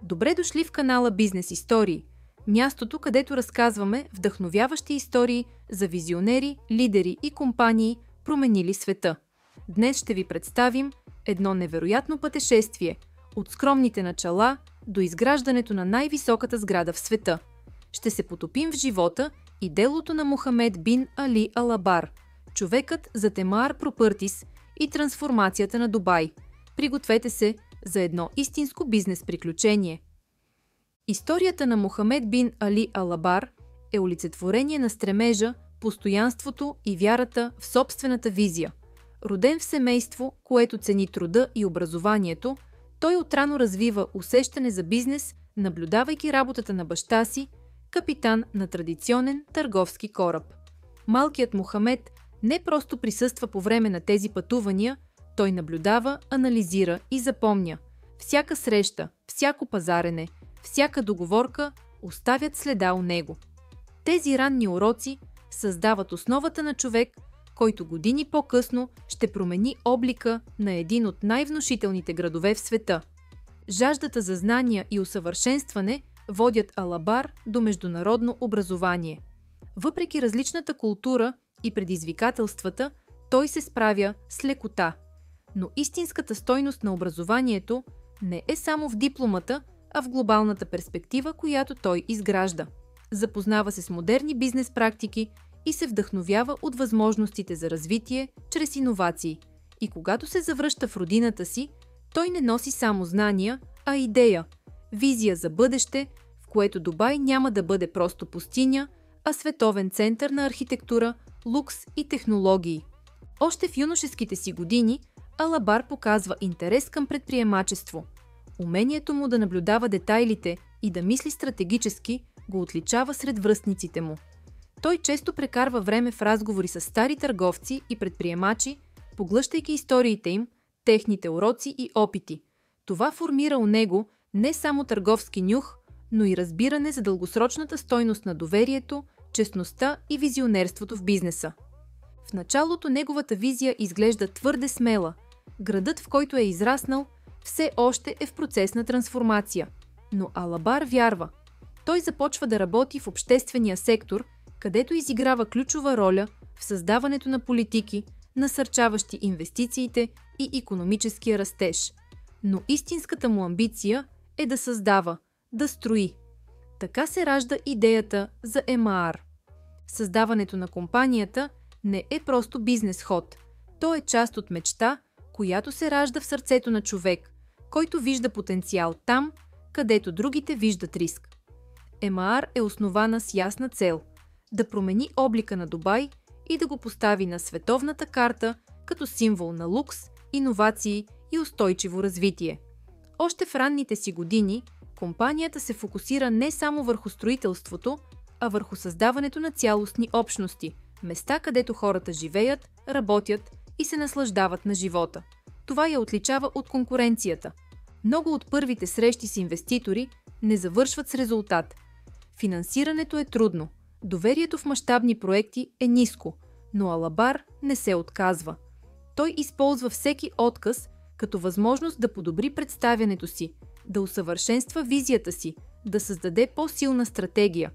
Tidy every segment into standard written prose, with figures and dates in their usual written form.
Добре дошли в канала Бизнес истории, мястото, където разказваме вдъхновяващи истории за визионери, лидери и компании, променили света. Днес ще ви представим едно невероятно пътешествие от скромните начала до изграждането на най-високата сграда в света. Ще се потопим в живота и делото на Мохамед бин Али Алабар, човекът зад Емаар Пропъртис и трансформацията на Дубай. Пригответе се за едно истинско бизнес приключение. Историята на Мохамед бин Али Алабар е олицетворение на стремежа, постоянството и вярата в собствената визия. Роден в семейство, което цени труда и образованието, той отрано развива усещане за бизнес, наблюдавайки работата на баща си, капитан на традиционен търговски кораб. Малкият Мохамед не просто присъства по време на тези пътувания, той наблюдава, анализира и запомня. Всяка среща, всяко пазарене, всяка договорка оставят следа у него. Тези ранни уроци създават основата на човек, който години по-късно ще промени облика на един от най-внушителните градове в света. Жаждата за знания и усъвършенстване водят Алабар до международно образование. Въпреки различната култура и предизвикателствата, той се справя с лекота. Но истинската стойност на образованието не е само в дипломата, а в глобалната перспектива, която той изгражда. Запознава се с модерни бизнес практики и се вдъхновява от възможностите за развитие чрез иновации. И когато се завръща в родината си, той не носи само знания, а идея, визия за бъдеще, в което Дубай няма да бъде просто пустиня, а световен център на архитектура, лукс и технологии. Още в юношеските си години Алабар показва интерес към предприемачество. Умението му да наблюдава детайлите и да мисли стратегически го отличава сред връстниците му. Той често прекарва време в разговори с стари търговци и предприемачи, поглъщайки историите им, техните уроци и опити. Това формира у него не само търговски нюх, но и разбиране за дългосрочната стойност на доверието, честността и визионерството в бизнеса. В началото неговата визия изглежда твърде смела. Градът, в който е израснал, все още е в процес на трансформация. Но Алабар вярва. Той започва да работи в обществения сектор, където изиграва ключова роля в създаването на политики, насърчаващи инвестициите и икономическия растеж. Но истинската му амбиция е да създава, да строи. Така се ражда идеята за Емаар. Създаването на компанията не е просто бизнес ход. То е част от мечта, която се ражда в сърцето на човек, който вижда потенциал там, където другите виждат риск. Емаар е основана с ясна цел – да промени облика на Дубай и да го постави на световната карта като символ на лукс, иновации и устойчиво развитие. Още в ранните си години компанията се фокусира не само върху строителството, а върху създаването на цялостни общности, места, където хората живеят, работят и се наслаждават на живота. Това я отличава от конкуренцията. Много от първите срещи с инвеститори не завършват с резултат. Финансирането е трудно, доверието в мащабни проекти е ниско, но Алабар не се отказва. Той използва всеки отказ като възможност да подобри представянето си, да усъвършенства визията си, да създаде по-силна стратегия.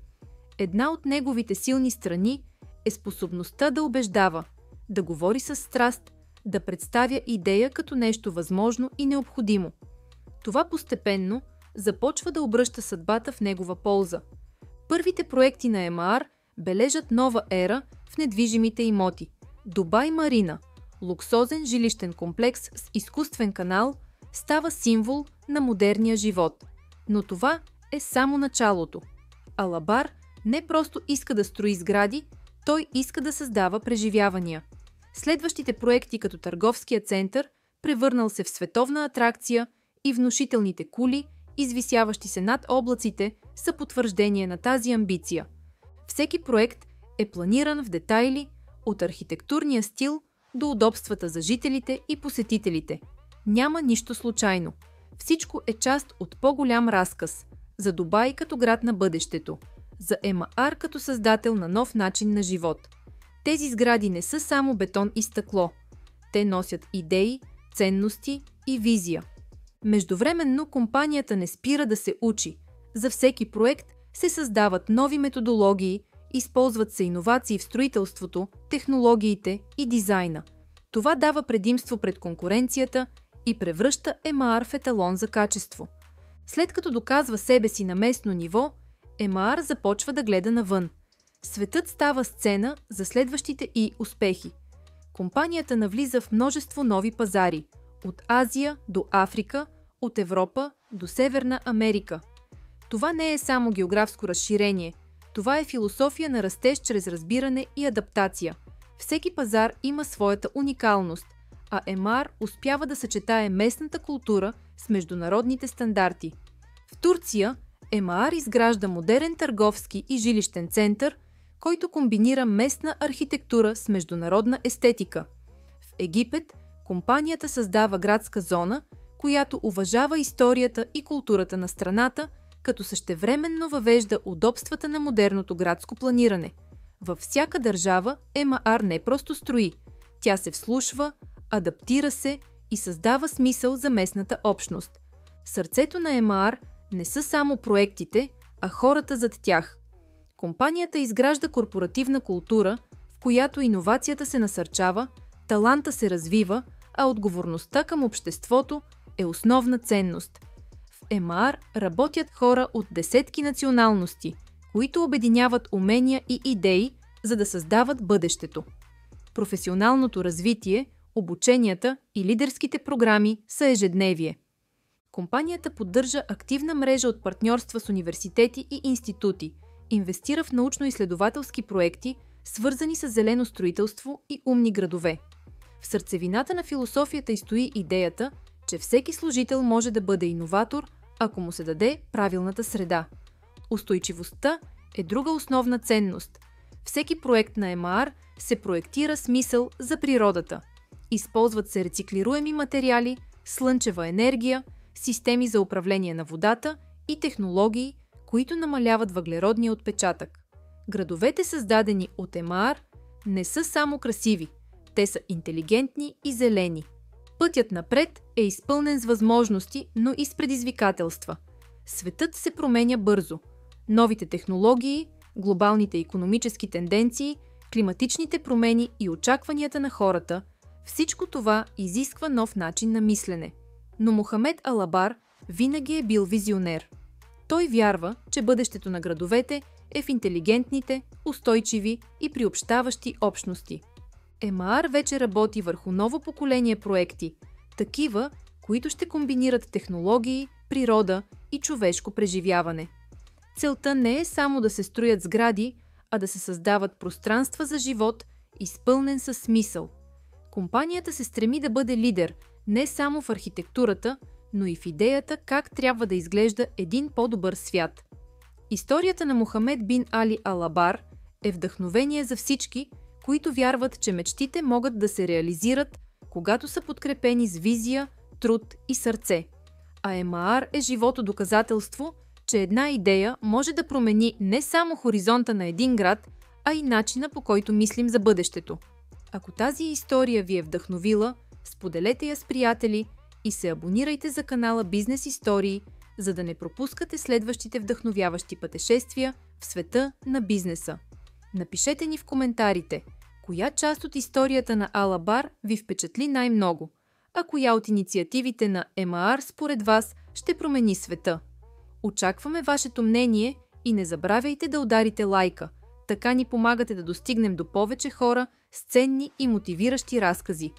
Една от неговите силни страни е способността да убеждава, да говори с страст, да представя идея като нещо възможно и необходимо. Това постепенно започва да обръща съдбата в негова полза. Първите проекти на Емаар бележат нова ера в недвижимите имоти. Дубай Марина, луксозен жилищен комплекс с изкуствен канал, става символ на модерния живот. Но това е само началото. Алабар не просто иска да строи сгради, той иска да създава преживявания. Следващите проекти като търговския център, превърнал се в световна атракция, и внушителните кули, извисяващи се над облаците, са потвърждение на тази амбиция. Всеки проект е планиран в детайли, от архитектурния стил до удобствата за жителите и посетителите. Няма нищо случайно. Всичко е част от по-голям разказ за Дубай като град на бъдещето, за Емаар като създател на нов начин на живот. Тези сгради не са само бетон и стъкло. Те носят идеи, ценности и визия. Междувременно компанията не спира да се учи. За всеки проект се създават нови методологии, използват се иновации в строителството, технологиите и дизайна. Това дава предимство пред конкуренцията и превръща ЕМААР в еталон за качество. След като доказва себе си на местно ниво, ЕМААР започва да гледа навън. Светът става сцена за следващите и успехи. Компанията навлиза в множество нови пазари – от Азия до Африка, от Европа до Северна Америка. Това не е само географско разширение, това е философия на растеж чрез разбиране и адаптация. Всеки пазар има своята уникалност, а ЕМААР успява да съчетае местната култура с международните стандарти. В Турция ЕМААР изгражда модерен търговски и жилищен център, който комбинира местна архитектура с международна естетика. В Египет компанията създава градска зона, която уважава историята и културата на страната, като същевременно въвежда удобствата на модерното градско планиране. Във всяка държава ЕМААР не просто строи, тя се вслушва, адаптира се и създава смисъл за местната общност. Сърцето на ЕМААР не са само проектите, а хората зад тях. Компанията изгражда корпоративна култура, в която иновацията се насърчава, таланта се развива, а отговорността към обществото е основна ценност. В ЕМААР работят хора от десетки националности, които обединяват умения и идеи, за да създават бъдещето. Професионалното развитие, обученията и лидерските програми са ежедневие. Компанията поддържа активна мрежа от партньорства с университети и институти, инвестира в научно-изследователски проекти, свързани с зелено строителство и умни градове. В сърцевината на философията й стои идеята, че всеки служител може да бъде иноватор, ако му се даде правилната среда. Устойчивостта е друга основна ценност. Всеки проект на ЕМААР се проектира с мисъл за природата. Използват се рециклируеми материали, слънчева енергия, системи за управление на водата и технологии, които намаляват въглеродния отпечатък. Градовете, създадени от ЕМААР, не са само красиви, те са интелигентни и зелени. Пътят напред е изпълнен с възможности, но и с предизвикателства. Светът се променя бързо. Новите технологии, глобалните икономически тенденции, климатичните промени и очакванията на хората – всичко това изисква нов начин на мислене. Но Мохамед Алабар винаги е бил визионер. Той вярва, че бъдещето на градовете е в интелигентните, устойчиви и приобщаващи общности. ЕМААР вече работи върху ново поколение проекти, такива, които ще комбинират технологии, природа и човешко преживяване. Целта не е само да се строят сгради, а да се създават пространства за живот, изпълнен със смисъл. Компанията се стреми да бъде лидер не само в архитектурата, но и в идеята как трябва да изглежда един по-добър свят. Историята на Мохамед бин Али Алабар е вдъхновение за всички, които вярват, че мечтите могат да се реализират, когато са подкрепени с визия, труд и сърце. А ЕМААР е живото доказателство, че една идея може да промени не само хоризонта на един град, а и начина, по който мислим за бъдещето. Ако тази история ви е вдъхновила, споделете я с приятели и се абонирайте за канала Бизнес Истории, за да не пропускате следващите вдъхновяващи пътешествия в света на бизнеса. Напишете ни в коментарите, коя част от историята на Алабар ви впечатли най-много, а коя от инициативите на ЕМААР според вас ще промени света. Очакваме вашето мнение и не забравяйте да ударите лайка, така ни помагате да достигнем до повече хора с ценни и мотивиращи разкази.